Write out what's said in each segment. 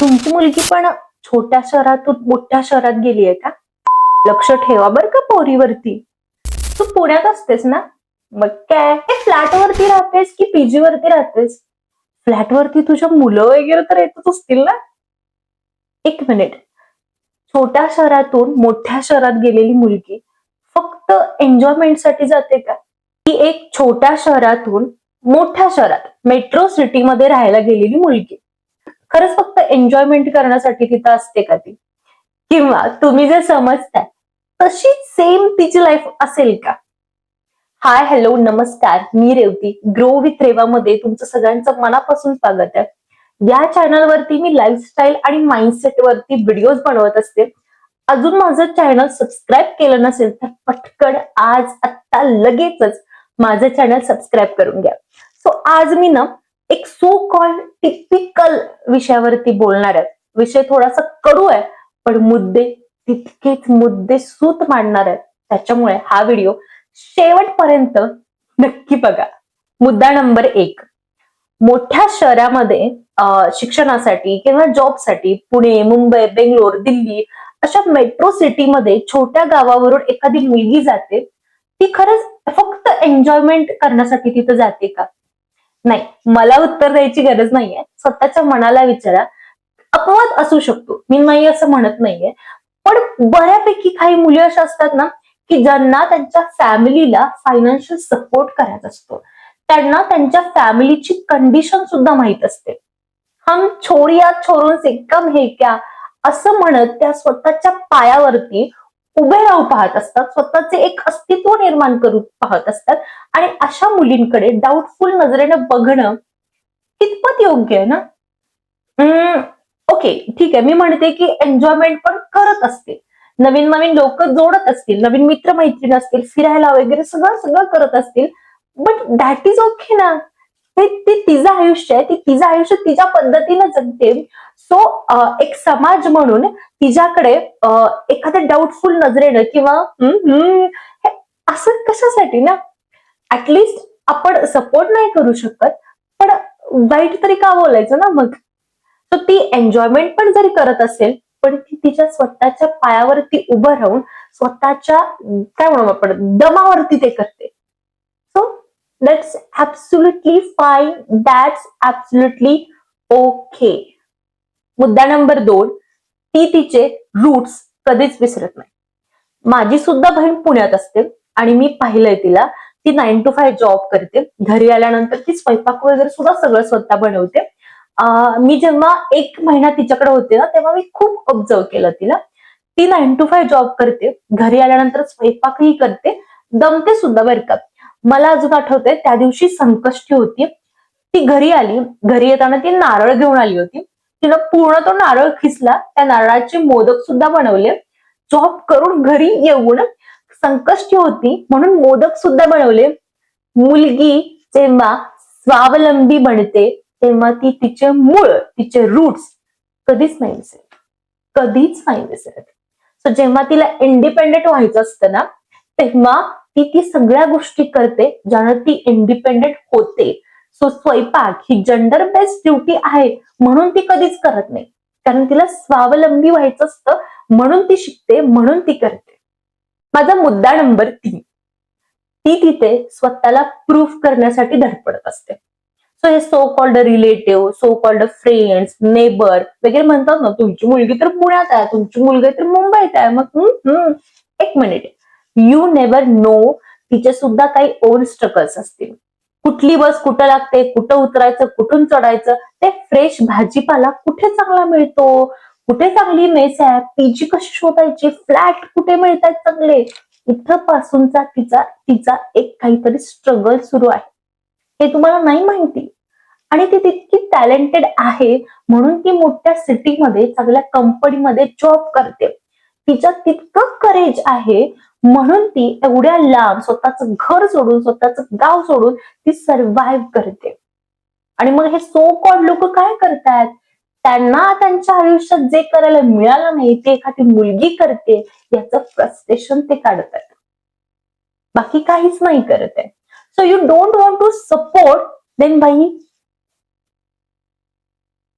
तुमची मुलगी पण छोट्या शहरातून मोठ्या शहरात गेली आहे का? लक्ष ठेवा बरं का पोरीवरती. तू पुण्यात असतेस ना? मग काय फ्लॅट वरती राहतेस की पीजी वरती राहतेस? फ्लॅट वरती तुझ्या मुलं वगैरे तर येतच असतील ना? एक मिनिट. छोट्या शहरातून मोठ्या शहरात गेलेली मुलगी फक्त एन्जॉयमेंटसाठी जाते का? ही एक छोट्या शहरातून मोठ्या शहरात मेट्रो सिटी मध्ये राहायला गेलेली मुलगी खरंच फक्त एन्जॉयमेंट करण्यासाठी तिथं असते का ती? किंवा तुम्ही जे समजताय तशी सेम तिची लाईफ असेल का? हाय, हॅलो, नमस्कार. मी रेवती. ग्रो विथ रेवामध्ये तुमचं सगळ्यांचं मनापासून स्वागत आहे. या चॅनलवरती मी लाईफस्टाईल आणि माइंडसेट वरती व्हिडिओज बनवत असते. अजून माझं चॅनल सबस्क्राईब केलं नसेल तर पटकन आज आत्ता लगेचच माझं चॅनल सबस्क्राईब करून घ्या. सो आज मी ना एक सो कॉल्ड टिपिकल विषयावरती बोलणार आहे. विषय थोडासा कडू आहे पण मुद्दे तितकेच मुद्दे सूत मांडणार आहेत. त्याच्यामुळे हा व्हिडिओ शेवटपर्यंत नक्की बघा. मुद्दा नंबर 1. मोठ्या शहरामध्ये शिक्षणासाठी किंवा जॉबसाठी पुणे, मुंबई, बेंगलोर, दिल्ली अशा मेट्रो सिटीमध्ये छोट्या गावावरून एखादी मुलगी जाते. ती खरंच फक्त एन्जॉयमेंट करण्यासाठी तिथं जाते का? नाही, मला उत्तर द्यायची गरज नाहीये. स्वतःच्या मनाला विचारा. अपवाद असू शकतो, मी नाही असं म्हणत नाहीये, पण बऱ्यापैकी काही मुली अशा असतात ना की ज्यांना त्यांच्या फॅमिलीला फायनान्शियल सपोर्ट करायचा असतो. त्यांना त्यांच्या फॅमिलीची कंडिशन सुद्धा माहित असते. हम छोरिया छोरों से कम है क्या असं म्हणत त्या स्वतःच्या पायावरती उभे राहू पाहत असतात. स्वतःचे एक अस्तित्व निर्माण करू पाहत असतात आणि अशा मुलींकडे डाऊटफुल नजरेनं बघणं कितपत योग्य आहे ना? ओके, ठीक आहे. मी म्हणते की एन्जॉयमेंट पण करत असते. नवीन नवीन लोक जोडत असतील, नवीन मित्र मैत्रीण असतील, फिरायला वगैरे सगळं सगळं करत असतील. बट दॅट इज ओके ना. ते तिचं आयुष्य आहे. ती तिचं आयुष्य तिच्या पद्धतीनं जगते. सो एक समाज म्हणून तिच्याकडे एखाद्या डाऊटफुल नजरेनं किंवा हे असं कशासाठी ना? ऍटलिस्ट आपण सपोर्ट नाही करू शकत, पण वाईट तरी का बोलायचं ना मग? तर ती एन्जॉयमेंट पण जरी करत असेल पण ती तिच्या स्वतःच्या पायावरती उभं राहून स्वतःच्या काय म्हणू आपण दमावरती ते करते. So that's absolutely fine. That's absolutely okay. मुद्दा नंबर 2. ती तिचे रूट्स कधीच विसरत नाही. माझी सुद्धा बहीण पुण्यात असते आणि मी पाहिलंय तिला. ती 9 to 5 जॉब करते. घरी आल्यानंतर ती स्वयंपाक वगैरे सुद्धा सगळं स्वतः बनवते. मी जेव्हा 1 महिना तिच्याकडे होते ना तेव्हा मी खूप ऑब्झर्व केलं तिला. ती 9 to 5 जॉब करते. घरी आल्यानंतर स्वयंपाकही करते. दमते सुद्धा बरं का. मला अजून आठवतंय त्या दिवशी संकष्टी होती. ती घरी आली. घरी येताना ती नारळ घेऊन आली होती. तिनं पूर्ण तो नारळ खिसला. त्या नारळाचे मोदक सुद्धा बनवले. जॉब करून घरी येऊन संकष्टी होती म्हणून मोदक सुद्धा बनवले. मुलगी जेव्हा स्वावलंबी बनते तेव्हा ती तिचे मूळ, तिचे रूट्स कधीच नाही विसरत. कधीच नाही विसरत. सो जेव्हा तिला इंडिपेंडेंट व्हायचं असतं ना तेव्हा ती सगळ्या गोष्टी करते ज्यानं ती इंडिपेंडेंट होते. सो स्वयंपाक ही जेंडर बेस्ड ड्युटी आहे म्हणून ती कधीच करत नाही. कारण तिला स्वावलंबी व्हायचं असतं म्हणून ती शिकते, म्हणून ती करते. माझा मुद्दा नंबर 3. ती तिथे स्वतःला प्रूफ करण्यासाठी धडपडत असते. सो हे so called relative, so called friends, neighbour वगैरे म्हणतात ना, तुमची मुलगी तर पुण्यात आहे, तुमची मुलगी तर मुंबईत आहे. मग एक मिनिट. You never know. तिचे सुद्धा काही ओन स्ट्रगल्स असतील. कुठली बस कुठं लागते, कुठं उतरायचं, कुठून चढायचं, ते फ्रेश भाजीपाला कुठे चांगला मिळतो, कुठे चांगली मेस आहे, पीजी कशी शोधायची, फ्लॅट कुठे मिळतात चांगले, इथं पासूनचा तिचा एक काहीतरी स्ट्रगल सुरू आहे. हे तुम्हाला नाही माहिती. आणि ती तितकी टॅलेंटेड आहे म्हणून ती मोठ्या सिटीमध्ये चांगल्या कंपनीमध्ये जॉब करते. तिच्यात तितकं करेज आहे म्हणून ती एवढ्या लांब स्वतःचं घर सोडून, स्वतःचं गाव सोडून ती सर्व्हाइव्ह करते. आणि मग हे सो कॉल्ड लोक काय करतात? त्यांना त्यांच्या आयुष्यात जे करायला मिळालं नाही ते एखादी मुलगी करते याचं फ्रस्ट्रेशन ते काढतात. बाकी काहीच नाही करत आहे. So you don't want to support then bye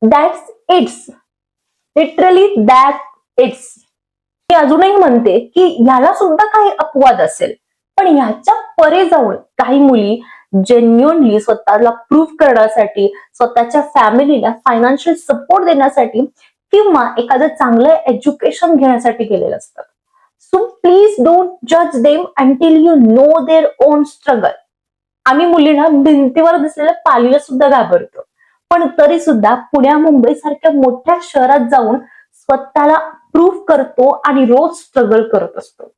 that's it's. Literally that it's. मी अजूनही म्हणते की ह्याला सुद्धा काही अपवाद असेल, पण ह्याच्या परे जाऊन काही मुली जेन्युअनली स्वतःला प्रूव्ह करण्यासाठी, स्वतःच्या फॅमिलीला फायनान्शियल सपोर्ट देण्यासाठी किंवा एखादं चांगलं एज्युकेशन घेण्यासाठी गेलेलं असतात. सो प्लीज डोंट जज them until you know their own struggle. आम्ही मुलींना भिंतीवर दिसलेल्या पालीला सुद्धा घाबरतो, पण तरी सुद्धा पुण्या मुंबई सारख्या मोठ्या शहरात जाऊन स्वतःला प्रूव्ह करतो आणि रोज स्ट्रगल करत असतो.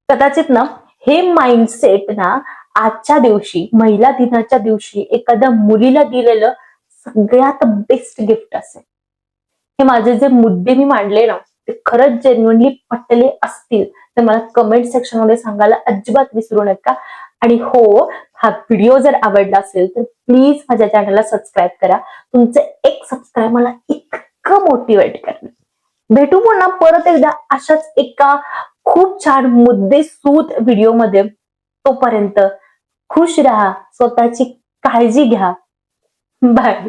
कदाचित ना हे माइंडसेट ना आजच्या दिवशी, महिला दिनाच्या दिवशी एखाद्या मुलीला दिलेलं सगळ्यात बेस्ट गिफ्ट असेल. हे माझे जे मुद्दे मी मांडले ना ते खरंच जेन्युअनली पटले असतील तर मला कमेंट सेक्शन मध्ये सांगायला अजिबात विसरू नका. आणि हो, हा व्हिडिओ जर आवडला असेल तर प्लीज माझ्या चॅनलला सबस्क्राईब करा. तुमचे एक सबस्क्राईब मला इतकं मोटिवेट करेल. भेटू पुन्हा परत एकदा अशाच एका खूप छान मुद्देसूद व्हिडिओमध्ये. तोपर्यंत खुश राहा, स्वतःची काळजी घ्या. बाय.